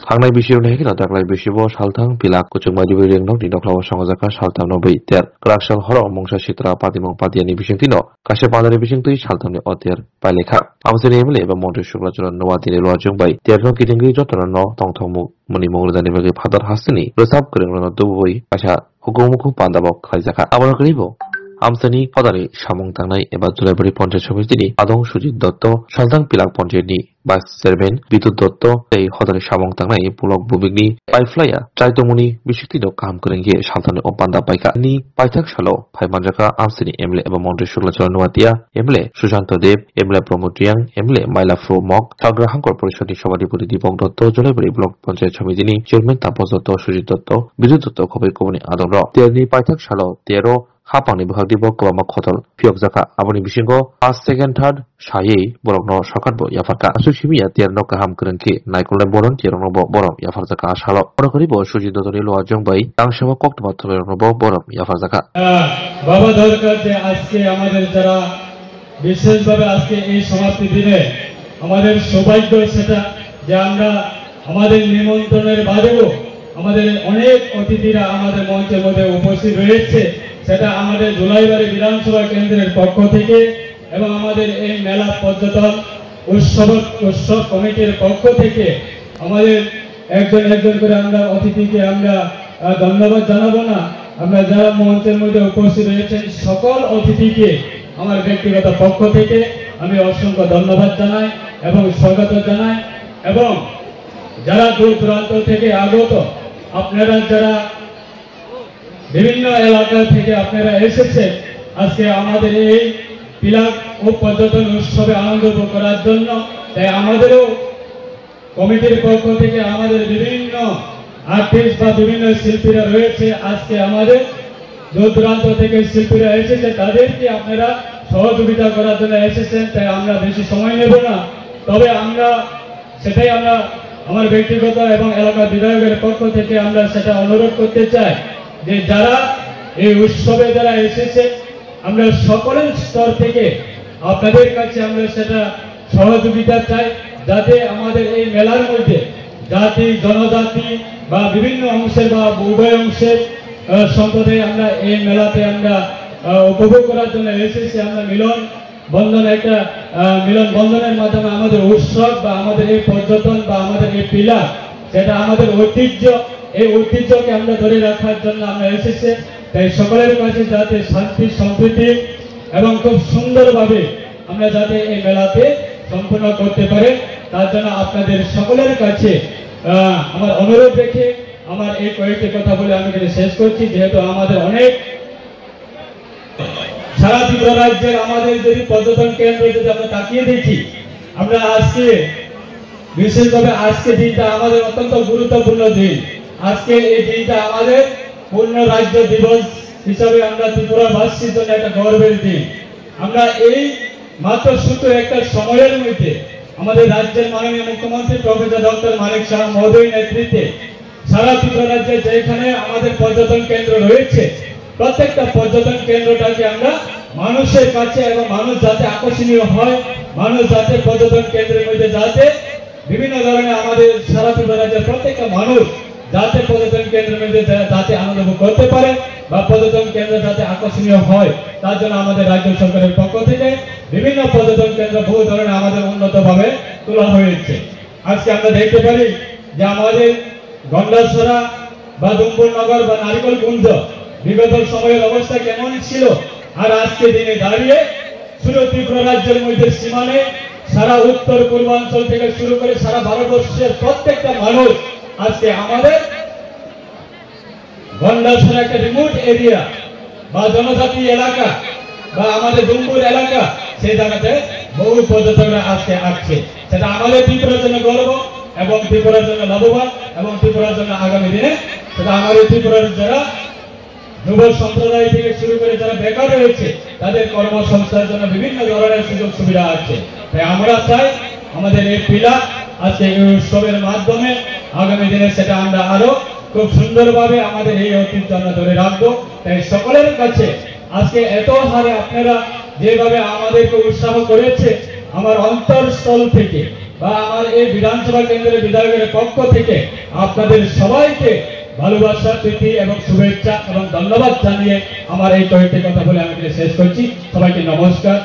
थांनाय बिसियाव नेहिकिना दाख्लाय बिसिबो सालथां पिलाक कुचुंबाजी रेंनक नि दख्लाव संगाजाखा सालथां नो बैतेर क्राकसाल हर मंसा सित्रा पातिमं पातियानि बिसिंतिनो कासे पादानि बिसिंति सालथांनि अतेर पाइलेखा आमसेनि एमले एबा मन्त्रि शुक्लाचरण नवातिनि लवाजों बाय तेरनो किदिंगि जतन न तंथंमु मनि मंगलजानि बागै फादार हासनि रोसाब करेंनो दुबुबै आशा हुकुमुखु पान्दाबक खाइजाखा आबारकरिबो आमसेनि पदानि सामं थांनाय एबा जुलाइबारि पन्चायत समितिनि आदं सुजित दत्त सालथां पिलाक पन्चायतनि भाइस चेयरमैन बिदुत दत्त এই হদারে সামং তাंनाय पुलक बुबिकनि पाइफ्लाया चाइतमुनि बिसिक्तिनो काम करेंगे सालथांनि अपान्दा पाइका नि पाइथाक सालो फाइमानजाका आमसेनि एमले एबा मन्त्रि शुक्लाचरण नवातिया एमले सुशांत देव एमले प्रमोटियां एमले माइलाफ्रो मक साग्राहांकर परिषदनि सभापति दीपक दत्त जुलाइबारि ब्लक पन्चायत समितिनि चेयरमैन तापस दत्त सुजित दत्त बिदुत दत्त खबै कबनि आदं र तेरनि पाइथाक सालो 13 हापांनि बहागदिबो कबामा खतल फियकजाका आबनि बिसिंगो फार्स्ट सेकेंड थर्ड सायै बरकनो सरकारबो याफारका असुसिमिया तेरनो गाहाम करेंके नाइकलनाय बरन तेरनो बरम याफारजाका आसालो बरकरिबो सुजित दत्तनि लवाजों बाय तांसेबा कक्तबा थबेरनो बरम याफारजाका बाबा दरकार যে আজকে আমাদের যারা বিশেষভাবে আজকে এই সমাপ্তি দিনে আমাদের সৌভাগ্য সেটা যে আমরা আমাদের নিমন্ত্রণের বাদেও আমাদের অনেক অতিথিরা আমাদের মঞ্চের মধ্যে উপস্থিত রয়েছে সেটা আমাদের জুলাইবাড়ি বিধানসভা কেন্দ্রের পক্ষ থেকে এবং আমাদের এই মেলা পর্যটন উৎসব কমিটির পক্ষ থেকে আমাদের একজন একজন করে আমরা অতিথিকে আমরা ধন্যবাদ জানাবো না আমরা যারা মঞ্চের মধ্যে উপস্থিত রয়েছেন সকল অতিথিকে আমার ব্যক্তিগত পক্ষ থেকে আমি অসংখ্য ধন্যবাদ জানাই এবং স্বাগত জানাই এবং যারা দূর দূরান্ত থেকে আগত আপনারা যারা বিভিন্ন এলাকা থেকে আপনারা এসেছেন আজকে আমাদের এই পিলাক ও পর্যটন উৎসবে আনন্দ উপভোগ করার জন্য তাই আমাদেরও কমিটির পক্ষ থেকে আমাদের বিভিন্ন আর্টিস্ট বা বিভিন্ন শিল্পীরা রয়েছে আজকে আমাদের দূর দূরান্ত থেকে শিল্পীরা এসেছে তাদেরকে আপনারা সহযোগিতা করার জন্য এসেছেন তাই আমরা বেশি সময় নেব না তবে আমরা সেটাই আমরা আমার ব্যক্তিগত এবং এলাকার বিধায়কের পক্ষ থেকে আমরা সেটা অনুরোধ করতে চাই যে যারা এই উৎসবে যারা এসেছে আমরা সকলের স্তর থেকে আপনাদের কাছে আমরা সেটা সহযোগিতা চাই যাতে আমাদের এই মেলার মধ্যে জাতি জনজাতি বা বিভিন্ন অংশের বা উভয় অংশের সম্প্রদায় আমরা এই মেলাতে আমরা উপভোগ করার জন্য এসেছি আমরা মিলন বন্ধনের মাধ্যমে আমাদের উৎসব বা আমাদের এই পর্যটন বা আমাদের এই পিলা সেটা আমাদের ঐতিহ্য এই ঐতিহ্যকে আমরা ধরে রাখার জন্য আমরা এসেছি তাই সকলের কাছে যাতে শান্তি সম্প্রীতি এবং খুব সুন্দরভাবে আমরা যাতে এই মেলাতে সম্পূর্ণ করতে পারে তার জন্য আপনাদের সকলের কাছে আমার অনুরোধ রেখে আমার এই কয়েকটি কথা বলে আমি শেষ করছি যেহেতু আমাদের অনেক সারা ত্রিপুরা রাজ্যের আমাদের যদি পর্যটন কেন্দ্র যদি আমরা তাকিয়ে দেখি আমরা আজকে বিশেষভাবে আজকে দিনটা আমাদের অত্যন্ত গুরুত্বপূর্ণ দিন আজকে এই দিনটা আমাদের পূর্ণ রাজ্য দিবস হিসাবে আমরা ত্রিপুরাবাসীর জন্য একটা গর্বের দিন আমরা এই মাত্র শুধু একটা সময়ের মধ্যে আমাদের রাজ্যের মাননীয় মুখ্যমন্ত্রী প্রফেসর ডক্টর মানিক শাহ মহোদয়ের নেতৃত্বে সারা ত্রিপুরা রাজ্যে যেখানে আমাদের পর্যটন কেন্দ্র রয়েছে প্রত্যেকটা পর্যটন কেন্দ্রটাকে আমরা মানুষের কাছে এবং মানুষ যাতে আকর্ষণীয় হয় মানুষ যাতে পর্যটন কেন্দ্রের মধ্যে যাতে বিভিন্ন ধরনের আমাদের সারা ত্রিপুরা রাজ্যের প্রত্যেকটা মানুষ যাতে পর্যটন কেন্দ্রের মধ্যে যাতে আনন্দ উপভোগ করতে পারে বা পর্যটন কেন্দ্র যাতে আকর্ষণীয় হয় তার জন্য আমাদের রাজ্য সরকারের পক্ষ থেকে বিভিন্ন পর্যটন কেন্দ্র বহু ধরনের আমাদের উন্নতভাবে তোলা হয়েছে আজকে আমরা দেখতে পারি যে আমাদের গন্ডাছড়া বা দুম্বুরনগর বা নারিকলকুঞ্জ বিগত সময়ের অবস্থা কেমন ছিল আর আজকে দিনে দাঁড়িয়ে শুধু ত্রিপুরা রাজ্যের মধ্যে সীমানে সারা উত্তর পূর্বাঞ্চল থেকে শুরু করে সারা ভারতবর্ষের প্রত্যেকটা মানুষ আজকে আমাদের গন্ডাছড়া একটা রিমোট এরিয়া বা জনজাতি এলাকা বা আমাদের ডুম্বুর এলাকা সেই জায়গাতে বহু পর্যটকরা আজকে আসছে সেটা আমাদের ত্রিপুরার জন্য গর্ব এবং ত্রিপুরার জন্য লাভবান এবং ত্রিপুরার জন্য আগামী দিনে সেটা আমাদের ত্রিপুরার যারা যুব সম্প্রদায় থেকে শুরু করে যারা বেকার রয়েছে তাদের কর্মসংস্থানের জন্য বিভিন্ন ধরনের সুযোগ সুবিধা আছে তাই আমরা চাই আমাদের এই পিলা আজকে এই উৎসবের মাধ্যমে আগামী দিনে সেটা আমরা আরো খুব সুন্দরভাবে আমাদের এই ঐতিহ্য আমরা ধরে রাখবো তাই সকলের কাছে আজকে এত হারে আপনারা যেভাবে আমাদেরকে উৎসাহ করেছে আমার অন্তরস্থল থেকে বা আমার এই বিধানসভা কেন্দ্রের বিধায়কের পক্ষ থেকে আপনাদের সবাইকে ভালোবাসা, প্রীতি এবং শুভেচ্ছা এবং ধন্যবাদ জানিয়ে আমার এই কয়েকটি কথা বলে আমি শেষ করছি। সবাইকে নমস্কার।